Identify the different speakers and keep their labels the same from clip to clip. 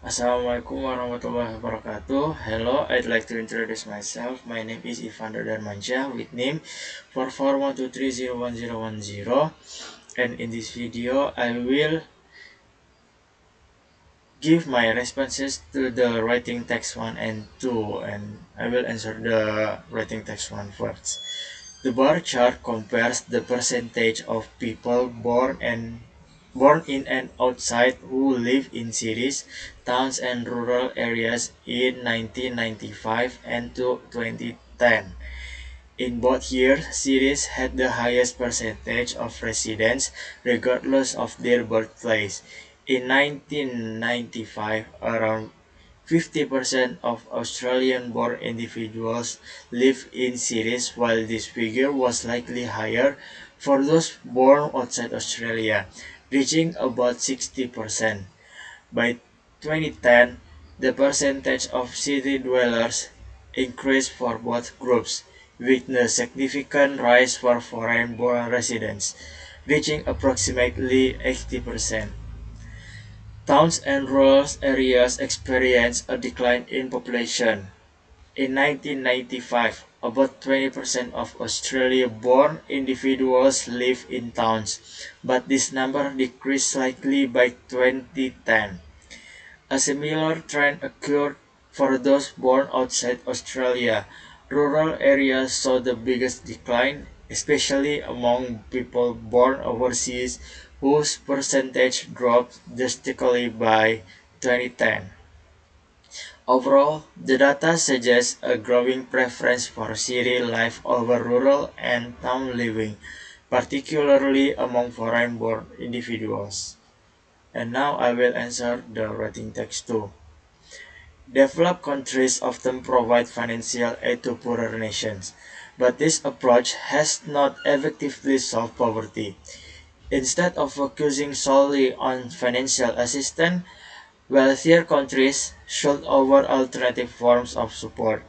Speaker 1: Assalamualaikum warahmatullahi wabarakatuh. Hello, I'd like to introduce myself. My name is Ivan Darmansyah with name 4412301010. And in this video, I will give my responses to the writing text 1 and 2, and I will answer the writing text 1 first. The bar chart compares the percentage of people born in and outside who live in cities, towns, and rural areas in 1995 and to 2010. In both years, cities had the highest percentage of residents regardless of their birthplace. In 1995, around 50% of Australian-born individuals live in cities, while this figure was likely higher for those born outside Australia, reaching about 60%. By 2010, the percentage of city dwellers increased for both groups, with a significant rise for foreign-born residents, reaching approximately 80%. Towns and rural areas experienced a decline in population. In 1995, about 20% of Australia-born individuals live in towns, but this number decreased slightly by 2010. A similar trend occurred for those born outside Australia. Rural areas saw the biggest decline, especially among people born overseas, whose percentage dropped drastically by 2010. Overall, the data suggests a growing preference for city life over rural and town living, particularly among foreign-born individuals. And now I will answer the writing text 2. Developed countries often provide financial aid to poorer nations, but this approach has not effectively solved poverty. Instead of focusing solely on financial assistance, wealthier countries should offer alternative forms of support.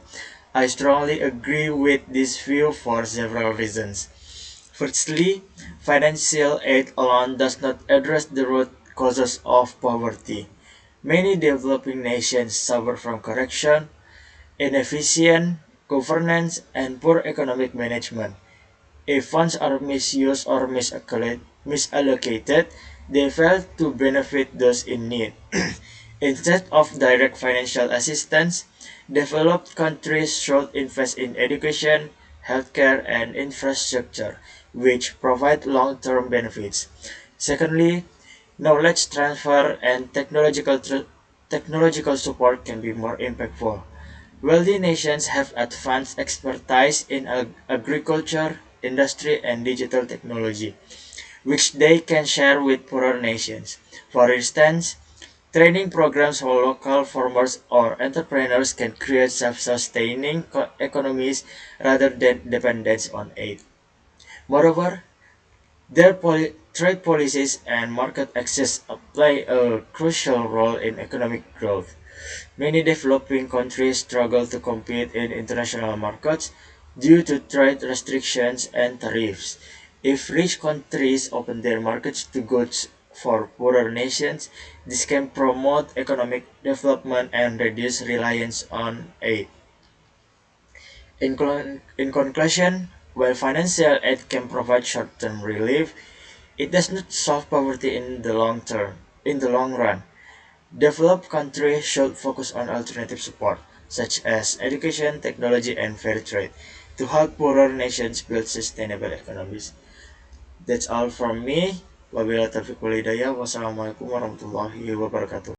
Speaker 1: I strongly agree with this view for several reasons. Firstly, financial aid alone does not address the root causes of poverty. Many developing nations suffer from corruption, inefficient governance, and poor economic management. If funds are misused or misallocated, they fail to benefit those in need. Instead of direct financial assistance, developed countries should invest in education, healthcare, and infrastructure, which provide long-term benefits. Secondly, knowledge transfer and technological support can be more impactful. Wealthy nations have advanced expertise in agriculture, industry, and digital technology, which they can share with poorer nations. For instance, training programs for local farmers or entrepreneurs can create self-sustaining economies rather than dependence on aid. Moreover, their trade policies and market access play a crucial role in economic growth. Many developing countries struggle to compete in international markets due to trade restrictions and tariffs. If rich countries open their markets to goods for poorer nations, this can promote economic development and reduce reliance on aid. In conclusion, while financial aid can provide short-term relief, it does not solve poverty in the long term. In the long run, developed countries should focus on alternative support, such as education, technology, and fair trade, to help poorer nations build sustainable economies. That's all from me. Wabillahi taufiq wal hidayah. Wassalamualaikum warahmatullahi wabarakatuh.